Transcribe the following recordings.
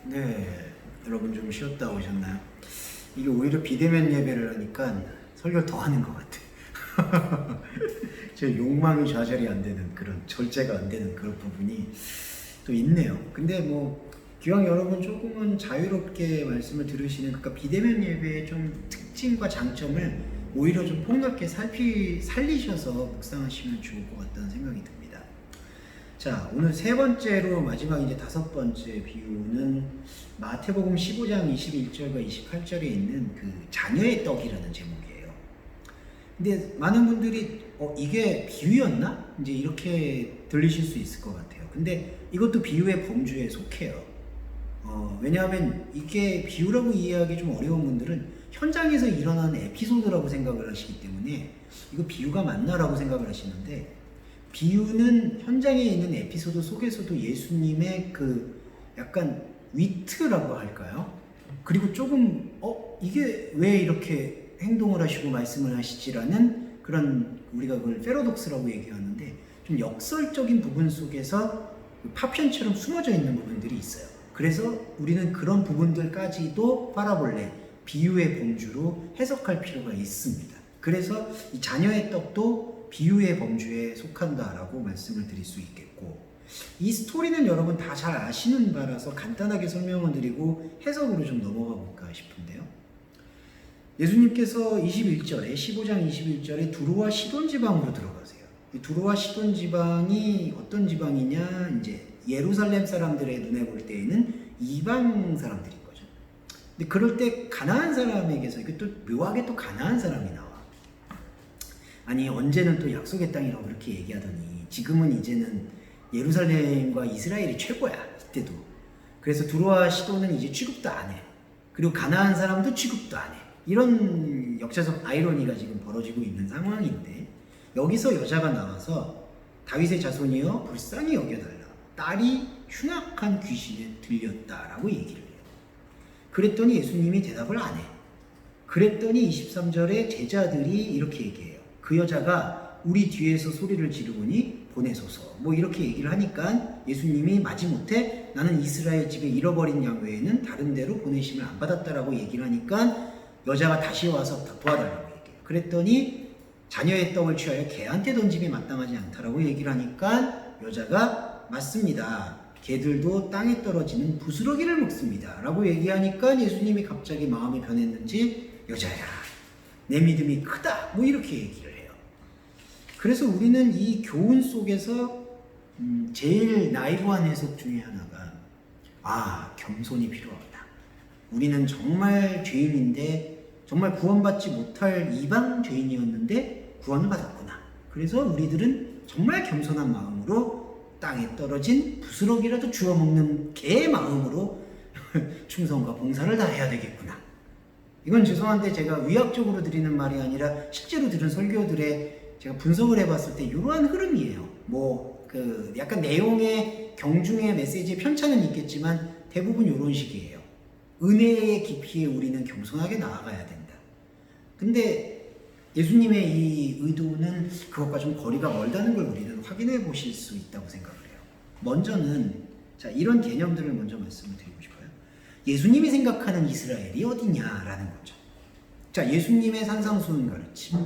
네, 여러분 좀 쉬었다 오셨나요? 이게 오히려 비대면 예배를 하니까 설교를 더 하는 것 같아. 제 욕망이 좌절이 안 되는 그런 절제가 안 되는 그런 부분이 또 있네요. 근데 뭐 기왕 여러분 조금은 자유롭게 말씀을 들으시는 그러니까 비대면 예배의 좀 특징과 장점을 오히려 좀 폭넓게 살리셔서 묵상하시면 좋을 것 같다는 생각이 듭니다. 자, 오늘 세 번째로 마지막 이제 다섯 번째 비유는 마태복음 15장 21절과 28절에 있는 그 자녀의 떡이라는 제목이에요. 근데 많은 분들이 이게 비유였나? 이제 이렇게 들리실 수 있을 것 같아요. 근데 이것도 비유의 범주에 속해요. 왜냐하면 이게 비유라고 이해하기 좀 어려운 분들은 현장에서 일어나는 에피소드라고 생각을 하시기 때문에 이거 비유가 맞나라고 생각을 하시는데 비유는 현장에 있는 에피소드 속에서도 예수님의 그 약간 위트라고 할까요? 그리고 조금 이게 왜 이렇게 행동을 하시고 말씀을 하시지라는 그런 우리가 그걸 패러독스라고 얘기하는데 좀 역설적인 부분 속에서 파편처럼 숨어져 있는 부분들이 있어요. 그래서 우리는 그런 부분들까지도 파라볼레, 비유의 범주로 해석할 필요가 있습니다. 그래서 이 자녀의 떡도 비유의 범주에 속한다라고 말씀을 드릴 수 있겠고, 이 스토리는 여러분 다 잘 아시는 바라서 간단하게 설명을 드리고 해석으로 좀 넘어가 볼까 싶은데요. 예수님께서 21절에 15장 21절에 두로와 시돈 지방으로 들어가세요. 이 두로와 시돈 지방이 어떤 지방이냐, 이제 예루살렘 사람들의 눈에 볼 때에는 이방 사람들인 거죠. 근데 그럴 때 가나안 사람에게서 이게 또 묘하게 또 가나안 사람이 나와. 아니 언제는 또 약속의 땅이라고 그렇게 얘기하더니 지금은 이제는 예루살렘과 이스라엘이 최고야 이때도. 그래서 두로와 시돈은 이제 취급도 안 해. 그리고 가나안 사람도 취급도 안 해. 이런 역사적 아이러니가 지금 벌어지고 있는 상황인데 여기서 여자가 나와서 다윗의 자손이여 불쌍히 여겨달라. 딸이 흉악한 귀신에 들렸다라고 얘기를 해요. 그랬더니 예수님이 대답을 안 해. 그랬더니 23절에 제자들이 이렇게 얘기해요. 그 여자가 우리 뒤에서 소리를 지르오니 보내소서. 뭐 이렇게 얘기를 하니까 예수님이 마지못해 나는 이스라엘 집에 잃어버린 양 외에는 다른 데로 보내심을 안 받았다라고 얘기를 하니까 여자가 다시 와서 도와달라고 얘기해요. 그랬더니 자녀의 떡을 취하여 개한테 던짐이 마땅하지 않다라고 얘기를 하니까 여자가 맞습니다. 개들도 땅에 떨어지는 부스러기를 먹습니다. 라고 얘기하니까 예수님이 갑자기 마음이 변했는지 여자야, 내 믿음이 크다. 뭐 이렇게 얘기를 해요. 그래서 우리는 이 교훈 속에서 제일 나이브한 해석 중에 하나가 겸손이 필요하다. 우리는 정말 죄인인데 정말 구원받지 못할 이방 죄인이었는데 구원을 받았구나. 그래서 우리들은 정말 겸손한 마음으로 땅에 떨어진 부스러기라도 주워 먹는 개의 마음으로 충성과 봉사를 다 해야 되겠구나. 이건 죄송한데 제가 위학적으로 드리는 말이 아니라 실제로 들은 설교들의 제가 분석을 해봤을 때 이러한 흐름이에요. 약간 내용의 경중의 메시지의 편차는 있겠지만 대부분 이런 식이에요. 은혜의 깊이에 우리는 겸손하게 나아가야 된다. 근데 예수님의 이 의도는 그것과 좀 거리가 멀다는 걸 우리는 확인해 보실 수 있다고 생각을 해요. 먼저는 이런 개념들을 먼저 말씀을 드리고 싶어요. 예수님이 생각하는 이스라엘이 어디냐라는 거죠. 예수님의 산상수훈 가르침,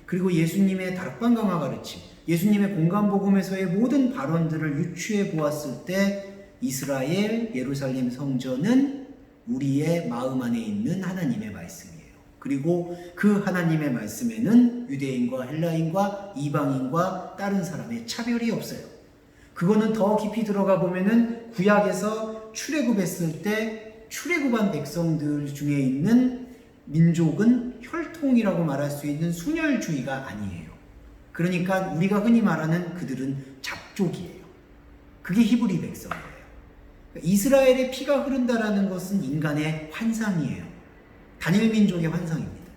그리고 예수님의 다락방 강화 가르침, 예수님의 공간복음에서의 모든 발언들을 유추해 보았을 때 이스라엘, 예루살렘 성전은 우리의 마음 안에 있는 하나님의 말씀이에요. 그리고 그 하나님의 말씀에는 유대인과 헬라인과 이방인과 다른 사람의 차별이 없어요. 그거는 더 깊이 들어가 보면은 구약에서 출애굽했을 때 출애굽한 백성들 중에 있는 민족은 혈통이라고 말할 수 있는 순혈주의가 아니에요. 그러니까 우리가 흔히 말하는 그들은 잡족이에요. 그게 히브리 백성이에요. 이스라엘의 피가 흐른다라는 것은 인간의 환상이에요. 단일 민족의 환상입니다.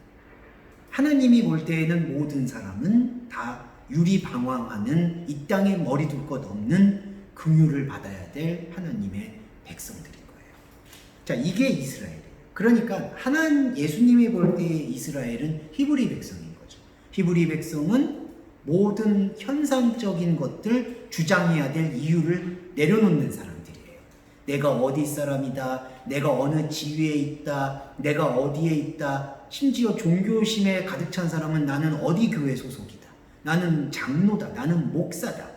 하나님이 볼 때에는 모든 사람은 다 유리방황하는 이 땅에 머리 둘 것 없는 긍휼을 받아야 될 하나님의 백성들인 거예요. 이게 이스라엘이에요. 그러니까 예수님이 볼 때의 이스라엘은 히브리 백성인 거죠. 히브리 백성은 모든 현상적인 것들 주장해야 될 이유를 내려놓는 사람들이에요. 내가 어디 사람이다, 내가 어느 지위에 있다, 내가 어디에 있다, 심지어 종교심에 가득 찬 사람은 나는 어디 교회 소속이다, 나는 장로다, 나는 목사다,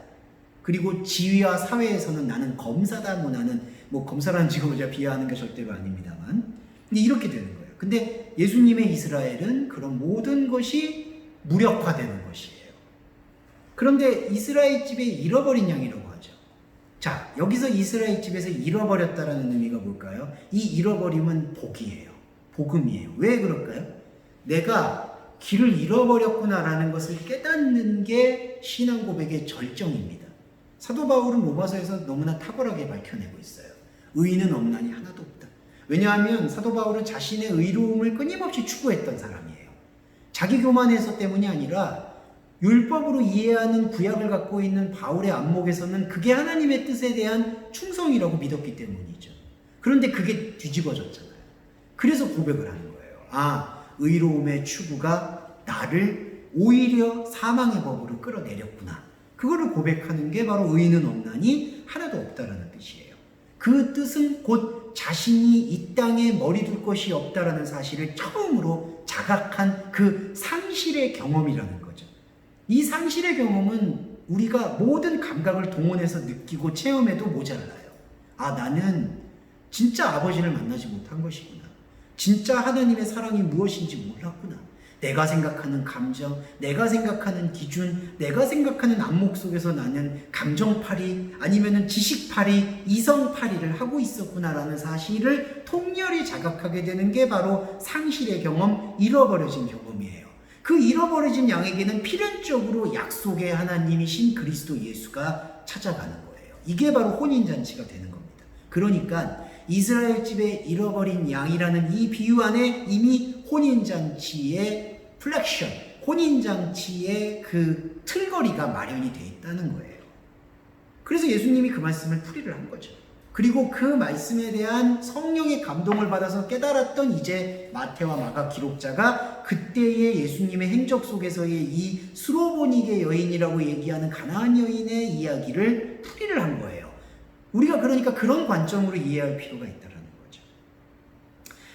그리고 지위와 사회에서는 나는 검사다, 나는 검사라는 직업을 제가 비하하는 게 절대로 아닙니다만, 근데 이렇게 되는 거예요. 근데 예수님의 이스라엘은 그런 모든 것이 무력화되는 것이에요. 그런데 이스라엘 집에 잃어버린 양이라고 하죠. 자, 여기서 이스라엘 집에서 잃어버렸다라는 의미가 뭘까요? 이 잃어버림은 복이에요. 복음이에요. 왜 그럴까요? 내가 길을 잃어버렸구나라는 것을 깨닫는 게 신앙 고백의 절정입니다. 사도 바울은 로마서에서 너무나 탁월하게 밝혀내고 있어요. 의인은 없나니 하나도 없다. 왜냐하면 사도 바울은 자신의 의로움을 끊임없이 추구했던 사람이에요. 자기 교만해서 때문이 아니라 율법으로 이해하는 구약을 갖고 있는 바울의 안목에서는 그게 하나님의 뜻에 대한 충성이라고 믿었기 때문이죠. 그런데 그게 뒤집어졌잖아요. 그래서 고백을 하는 거예요. 의로움의 추구가 나를 오히려 사망의 법으로 끌어내렸구나. 그거를 고백하는 게 바로 의인은 없나니 하나도 없다라는 뜻이에요. 그 뜻은 곧 자신이 이 땅에 머리 둘 것이 없다라는 사실을 처음으로 자각한 그 상실의 경험이라는 거죠. 이 상실의 경험은 우리가 모든 감각을 동원해서 느끼고 체험해도 모자라요. 나는 진짜 아버지를 만나지 못한 것이구나. 진짜 하나님의 사랑이 무엇인지 몰랐구나. 내가 생각하는 감정, 내가 생각하는 기준, 내가 생각하는 안목 속에서 나는 감정팔이 아니면은 지식팔이, 이성팔이를 하고 있었구나라는 사실을 통렬히 자각하게 되는 게 바로 상실의 경험, 잃어버려진 경험이에요. 그 잃어버려진 양에게는 필연적으로 약속의 하나님이신 그리스도 예수가 찾아가는 거예요. 이게 바로 혼인잔치가 되는 겁니다. 그러니까 이스라엘 집에 잃어버린 양이라는 이 비유 안에 이미 혼인잔치의 플렉션, 혼인잔치의 그 틀거리가 마련이 되어 있다는 거예요. 그래서 예수님이 그 말씀을 풀이를 한 거죠. 그리고 그 말씀에 대한 성령의 감동을 받아서 깨달았던 이제 마태와 마가 기록자가 그때의 예수님의 행적 속에서의 이 수로보니게 여인이라고 얘기하는 가나안 여인의 이야기를 풀이를 한 거예요. 우리가 그러니까 그런 관점으로 이해할 필요가 있다는 거죠.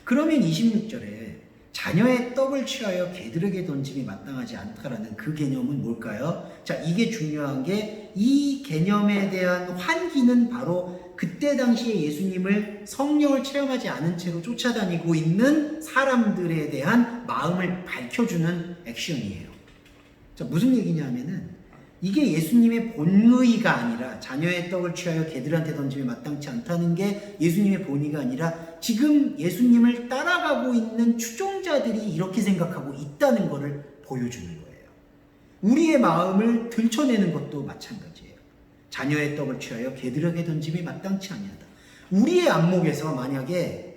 그러면 26절에 자녀의 떡을 취하여 개들에게 던짐이 마땅하지 않다라는 그 개념은 뭘까요? 자, 이게 중요한 게 이 개념에 대한 환기는 바로 그때 당시에 예수님을 성령을 체험하지 않은 채로 쫓아다니고 있는 사람들에 대한 마음을 밝혀주는 액션이에요. 자, 무슨 얘기냐면은 이게 예수님의 본의가 아니라 자녀의 떡을 취하여 개들한테 던짐이 마땅치 않다는 게 예수님의 본의가 아니라 지금 예수님을 따라가고 있는 추종자들이 이렇게 생각하고 있다는 것을 보여주는 거예요. 우리의 마음을 들춰내는 것도 마찬가지예요. 자녀의 떡을 취하여 개들에게 던짐이 마땅치 아니하다. 우리의 안목에서 만약에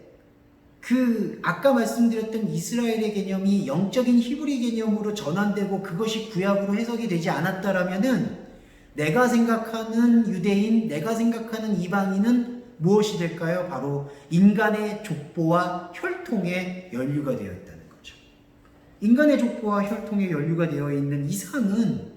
아까 말씀드렸던 이스라엘의 개념이 영적인 히브리 개념으로 전환되고 그것이 구약으로 해석이 되지 않았다라면은 내가 생각하는 유대인, 내가 생각하는 이방인은 무엇이 될까요? 바로 인간의 족보와 혈통의 연류가 되어 있다는 거죠. 인간의 족보와 혈통의 연류가 되어 있는 이상은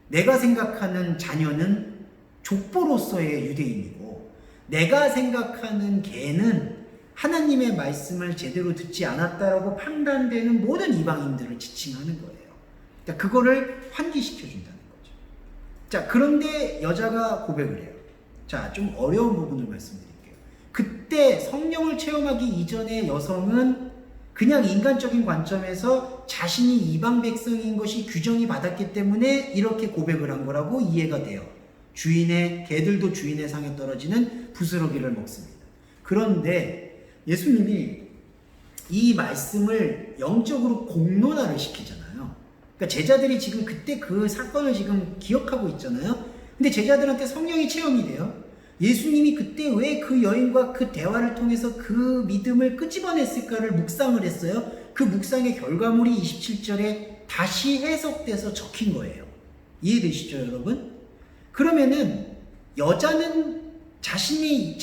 내가 생각하는 자녀는 족보로서의 유대인이고 내가 생각하는 개는 하나님의 말씀을 제대로 듣지 않았다라고 판단되는 모든 이방인들을 지칭하는 거예요. 그러니까 그거를 환기시켜준다는 거죠. 자, 그런데 여자가 고백을 해요. 자, 좀 어려운 부분을 말씀드릴게요. 그때 성령을 체험하기 이전에 여성은 그냥 인간적인 관점에서 자신이 이방 백성인 것이 규정이 받았기 때문에 이렇게 고백을 한 거라고 이해가 돼요. 개들도 주인의 상에 떨어지는 부스러기를 먹습니다. 그런데 예수님이 이 말씀을 영적으로 공론화를 시키잖아요. 그러니까 제자들이 지금 그때 그 사건을 지금 기억하고 있잖아요. 근데 제자들한테 성령이 체험이 돼요. 예수님이 그때 왜 그 여인과 그 대화를 통해서 그 믿음을 끄집어냈을까를 묵상을 했어요. 그 묵상의 결과물이 27절에 다시 해석돼서 적힌 거예요. 이해되시죠, 여러분? 그러면은 여자는 자신이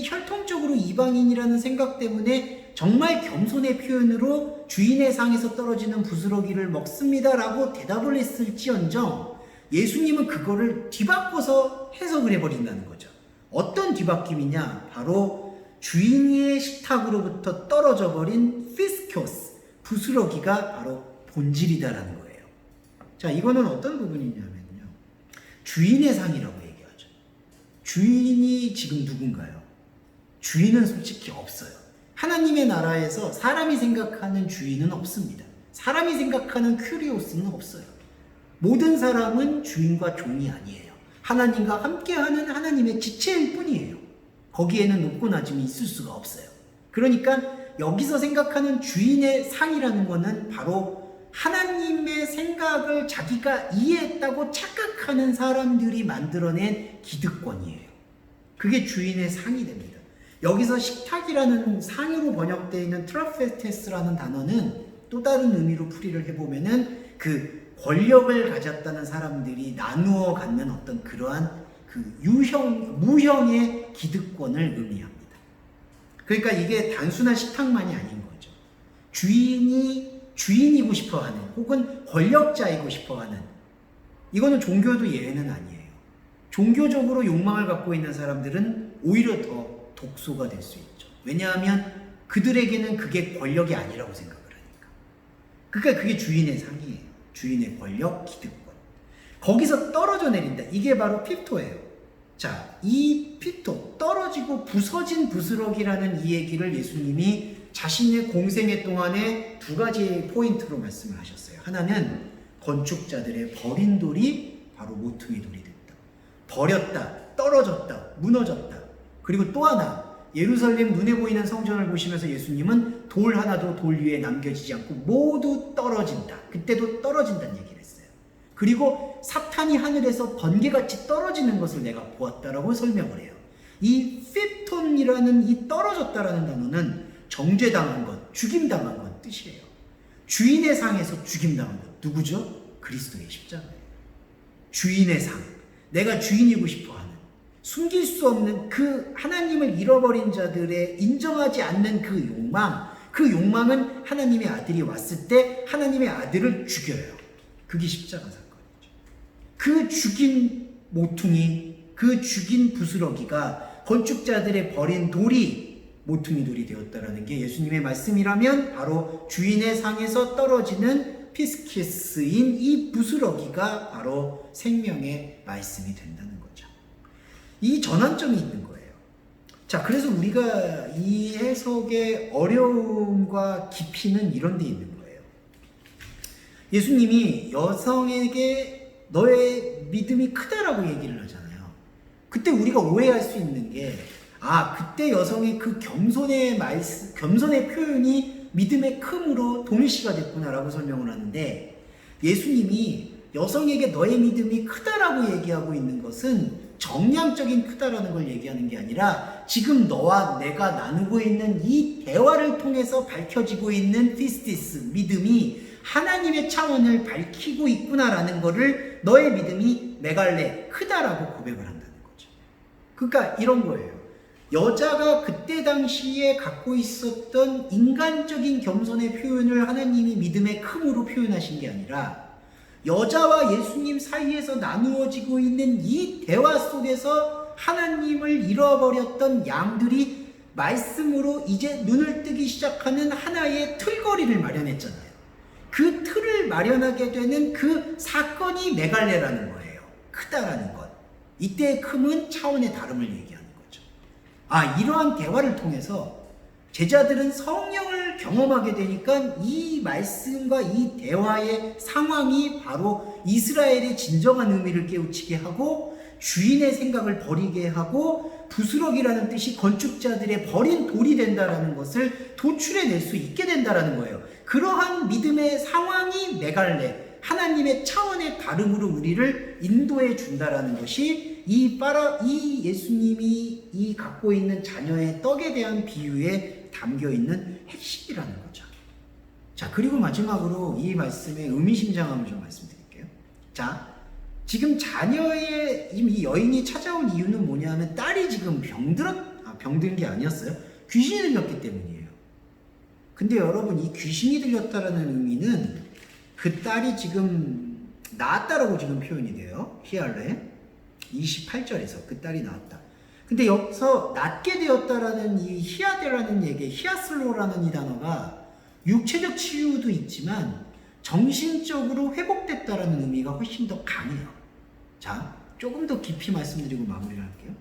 혈통적으로 이방인이라는 생각 때문에 정말 겸손의 표현으로 주인의 상에서 떨어지는 부스러기를 먹습니다라고 대답을 했을지언정 예수님은 그거를 뒤바꿔서 해석을 해버린다는 거죠. 어떤 뒤바뀜이냐? 바로 주인의 식탁으로부터 떨어져 버린 피스코스, 부스러기가 바로 본질이다라는 거예요. 자, 이거는 어떤 부분이냐면요. 주인의 상이라고 얘기하죠. 주인이 지금 누군가요? 주인은 솔직히 없어요. 하나님의 나라에서 사람이 생각하는 주인은 없습니다. 사람이 생각하는 큐리오스는 없어요. 모든 사람은 주인과 종이 아니에요. 하나님과 함께하는 하나님의 지체일 뿐이에요. 거기에는 높고 낮음이 있을 수가 없어요. 그러니까 여기서 생각하는 주인의 상이라는 것은 바로 하나님의 생각을 자기가 이해했다고 착각하는 사람들이 만들어낸 기득권이에요. 그게 주인의 상이 됩니다. 여기서 식탁이라는 상으로 번역되어 있는 트라페테스라는 단어는 또 다른 의미로 풀이를 해보면은 그 권력을 가졌다는 사람들이 나누어 갖는 어떤 그러한 그 무형의 기득권을 의미합니다. 그러니까 이게 단순한 식탁만이 아닌 거죠. 주인이고 싶어 하는, 혹은 권력자이고 싶어 하는, 이거는 종교도 예외는 아니에요. 종교적으로 욕망을 갖고 있는 사람들은 오히려 더 독소가 될 수 있죠. 왜냐하면 그들에게는 그게 권력이 아니라고 생각을 하니까. 그러니까 그게 주인의 상이에요. 주인의 권력, 기득권. 거기서 떨어져 내린다. 이게 바로 피토예요. 자, 이 피토, 떨어지고 부서진 부스러기라는 이 얘기를 예수님이 자신의 공생애 동안에 두 가지 포인트로 말씀을 하셨어요. 하나는 건축자들의 버린 돌이 바로 모퉁이 돌이 됐다. 버렸다, 떨어졌다, 무너졌다. 그리고 또 하나, 예루살렘 눈에 보이는 성전을 보시면서 예수님은 돌 하나도 돌 위에 남겨지지 않고 모두 떨어진다. 그때도 떨어진다는 얘기를 했어요. 그리고 사탄이 하늘에서 번개같이 떨어지는 것을 내가 보았다라고 설명을 해요. 이 피톤이라는 이 떨어졌다라는 단어는 정죄당한 것, 죽임당한 것 뜻이에요. 주인의 상에서 죽임당한 것. 누구죠? 그리스도의 십자가예요. 주인의 상. 내가 주인이고 싶어 하는, 숨길 수 없는 그 하나님을 잃어버린 자들의 인정하지 않는 그 욕망, 그 욕망은 하나님의 아들이 왔을 때 하나님의 아들을 죽여요. 그게 십자가 사건이죠. 그 죽인 모퉁이, 그 죽인 부스러기가 건축자들의 버린 돌이 모퉁이 돌이 되었다라는 게 예수님의 말씀이라면 바로 주인의 상에서 떨어지는 피스키스인 이 부스러기가 바로 생명의 말씀이 된다는 거죠. 이 전환점이 있는 거예요. 자, 그래서 우리가 이 해석의 어려움과 깊이는 이런 데 있는 거예요. 예수님이 여성에게 너의 믿음이 크다라고 얘기를 하잖아요. 그때 우리가 오해할 수 있는 게, 그때 여성의 그 겸손의 표현이 믿음의 큼으로 동일시가 됐구나라고 설명을 하는데, 예수님이 여성에게 너의 믿음이 크다라고 얘기하고 있는 것은 정량적인 크다라는 걸 얘기하는 게 아니라 지금 너와 내가 나누고 있는 이 대화를 통해서 밝혀지고 있는 피스티스, 믿음이 하나님의 차원을 밝히고 있구나라는 거를 너의 믿음이 메갈레, 크다라고 고백을 한다는 거죠. 그러니까 이런 거예요. 여자가 그때 당시에 갖고 있었던 인간적인 겸손의 표현을 하나님이 믿음의 큼으로 표현하신 게 아니라 여자와 예수님 사이에서 나누어지고 있는 이 대화 속에서 하나님을 잃어버렸던 양들이 말씀으로 이제 눈을 뜨기 시작하는 하나의 틀거리를 마련했잖아요. 그 틀을 마련하게 되는 그 사건이 메갈레라는 거예요. 크다라는 것. 이때의 큼은 차원의 다름을 얘기하는 거죠. 이러한 대화를 통해서 제자들은 성령을 경험하게 되니까 이 말씀과 이 대화의 상황이 바로 이스라엘의 진정한 의미를 깨우치게 하고 주인의 생각을 버리게 하고 부스러기라는 뜻이 건축자들의 버린 돌이 된다라는 것을 도출해낼 수 있게 된다라는 거예요. 그러한 믿음의 상황이 메갈레, 하나님의 차원의 다름으로 우리를 인도해 준다라는 것이 이 예수님이 이 갖고 있는 자녀의 떡에 대한 비유에 담겨 있는 핵심이라는 거죠. 자, 그리고 마지막으로 이 말씀의 의미심장함을 좀 말씀드릴게요. 자, 지금 자녀의 이 여인이 찾아온 이유는 뭐냐 하면 딸이 지금 병든 게 아니었어요. 귀신이 들렸기 때문이에요. 근데 여러분, 이 귀신이 들렸다라는 의미는 그 딸이 지금 나았다라고 지금 표현이 돼요. 히알레 28절에서 그 딸이 나았다. 근데 여기서 낫게 되었다라는 이 히아데라는 얘기, 히아슬로라는 이 단어가 육체적 치유도 있지만 정신적으로 회복됐다라는 의미가 훨씬 더 강해요. 자, 조금 더 깊이 말씀드리고 마무리를 할게요.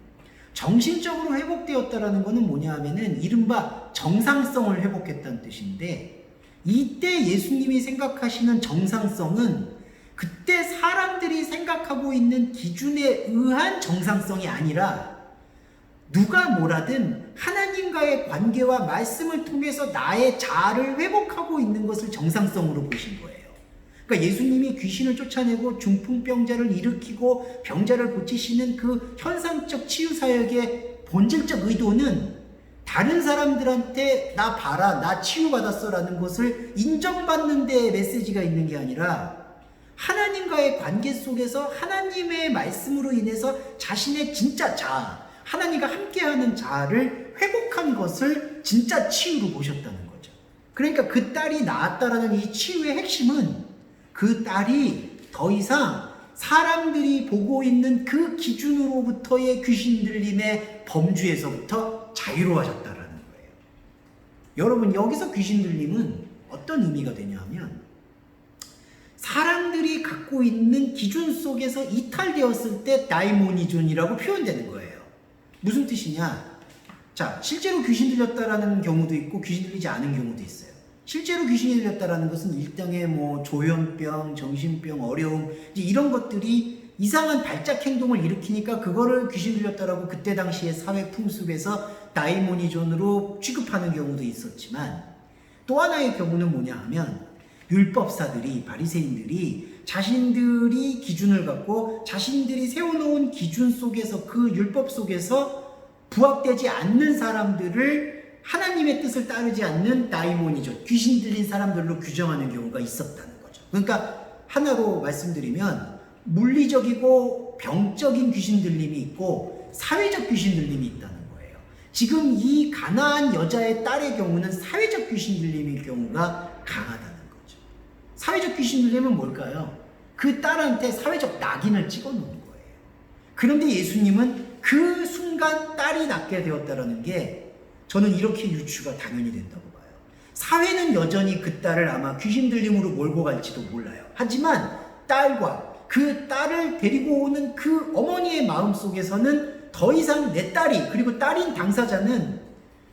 정신적으로 회복되었다라는 것은 뭐냐 하면은 이른바 정상성을 회복했다는 뜻인데, 이때 예수님이 생각하시는 정상성은 그때 사람들이 생각하고 있는 기준에 의한 정상성이 아니라 누가 뭐라든 하나님과의 관계와 말씀을 통해서 나의 자아를 회복하고 있는 것을 정상성으로 보신 거예요. 그러니까 예수님이 귀신을 쫓아내고 중풍병자를 일으키고 병자를 고치시는 그 현상적 치유사역의 본질적 의도는 다른 사람들한테 나 봐라, 나 치유받았어 라는 것을 인정받는 데 메시지가 있는 게 아니라 하나님과의 관계 속에서 하나님의 말씀으로 인해서 자신의 진짜 자아, 하나님과 함께하는 자아를 회복한 것을 진짜 치유로 보셨다는 거죠. 그러니까 그 딸이 나았다라는 이 치유의 핵심은 그 딸이 더 이상 사람들이 보고 있는 그 기준으로부터의 귀신 들림의 범주에서부터 자유로워졌다라는 거예요. 여러분, 여기서 귀신 들림은 어떤 의미가 되냐 하면 사람들이 갖고 있는 기준 속에서 이탈되었을 때 다이모니존이라고 표현되는 거예요. 무슨 뜻이냐? 자, 실제로 귀신 들렸다라는 경우도 있고 귀신 들리지 않은 경우도 있어요. 실제로 귀신이 들렸다라는 것은 일종의 뭐 조현병, 정신병, 어려움, 이제 이런 것들이 이상한 발작 행동을 일으키니까 그거를 귀신 들렸다라고 그때 당시의 사회 풍습에서 다이모니존으로 취급하는 경우도 있었지만, 또 하나의 경우는 뭐냐 하면 율법사들이, 바리새인들이 자신들이 기준을 갖고 자신들이 세워놓은 기준 속에서, 그 율법 속에서 부합되지 않는 사람들을 하나님의 뜻을 따르지 않는 다이모니존, 귀신 들린 사람들로 규정하는 경우가 있었다는 거죠. 그러니까 하나로 말씀드리면 물리적이고 병적인 귀신 들림이 있고 사회적 귀신 들림이 있다는 거예요. 지금 이 가나안 여자의 딸의 경우는 사회적 귀신 들림의 경우가 강하다는 거죠. 사회적 귀신 들림은 뭘까요? 그 딸한테 사회적 낙인을 찍어놓는 거예요. 그런데 예수님은 그 순간 딸이 낫게 되었다는 게 저는 이렇게 유추가 당연히 된다고 봐요. 사회는 여전히 그 딸을 아마 귀신 들림으로 몰고 갈지도 몰라요. 하지만 딸과 그 딸을 데리고 오는 그 어머니의 마음 속에서는 더 이상 내 딸이, 그리고 딸인 당사자는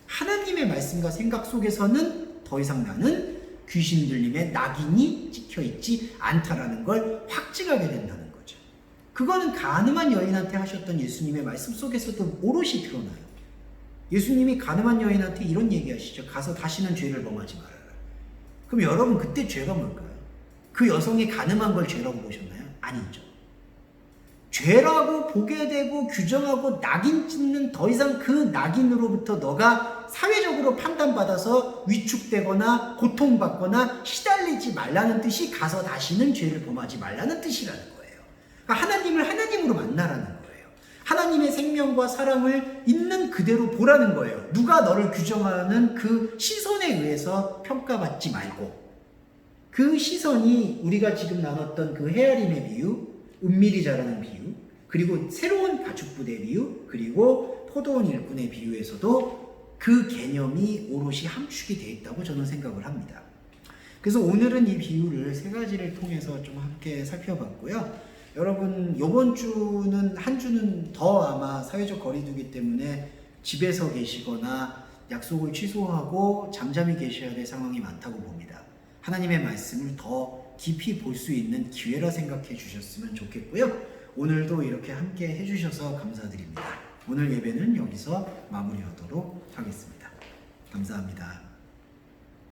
하나님의 말씀과 생각 속에서는 더 이상 나는 귀신 들림의 낙인이 찍혀있지 않다라는 걸 확증하게 된다는 거죠. 그거는 가늠한 여인한테 하셨던 예수님의 말씀 속에서도 오롯이 드러나요. 예수님이 가늠한 여인한테 이런 얘기하시죠. 가서 다시는 죄를 범하지 말아라. 그럼 여러분, 그때 죄가 뭘까요? 그 여성이 가늠한 걸 죄라고 보셨나요? 아니죠. 죄라고 보게 되고 규정하고 낙인 찍는, 더 이상 그 낙인으로부터 너가 사회적으로 판단받아서 위축되거나 고통받거나 시달리지 말라는 뜻이 가서 다시는 죄를 범하지 말라는 뜻이라는 거예요. 그러니까 하나님을 하나님으로 만나라는 거예요. 하나님의 생명과 사랑을 있는 그대로 보라는 거예요. 누가 너를 규정하는 그 시선에 의해서 평가받지 말고, 그 시선이 우리가 지금 나눴던 그 헤아림의 비유, 은밀히 자라는 비유, 그리고 새로운 가축부대 비유, 그리고 포도원 일꾼의 비유에서도 그 개념이 오롯이 함축이 되어 있다고 저는 생각을 합니다. 그래서 오늘은 이 비유를 세 가지를 통해서 좀 함께 살펴봤고요. 여러분, 이번 주는 한 주는 더 아마 사회적 거리두기 때문에 집에서 계시거나 약속을 취소하고 잠잠히 계셔야 될 상황이 많다고 봅니다. 하나님의 말씀을 더 깊이 볼 수 있는 기회라 생각해 주셨으면 좋겠고요. 오늘도 이렇게 함께 해주셔서 감사드립니다. 오늘 예배는 여기서 마무리하도록 하겠습니다. 감사합니다.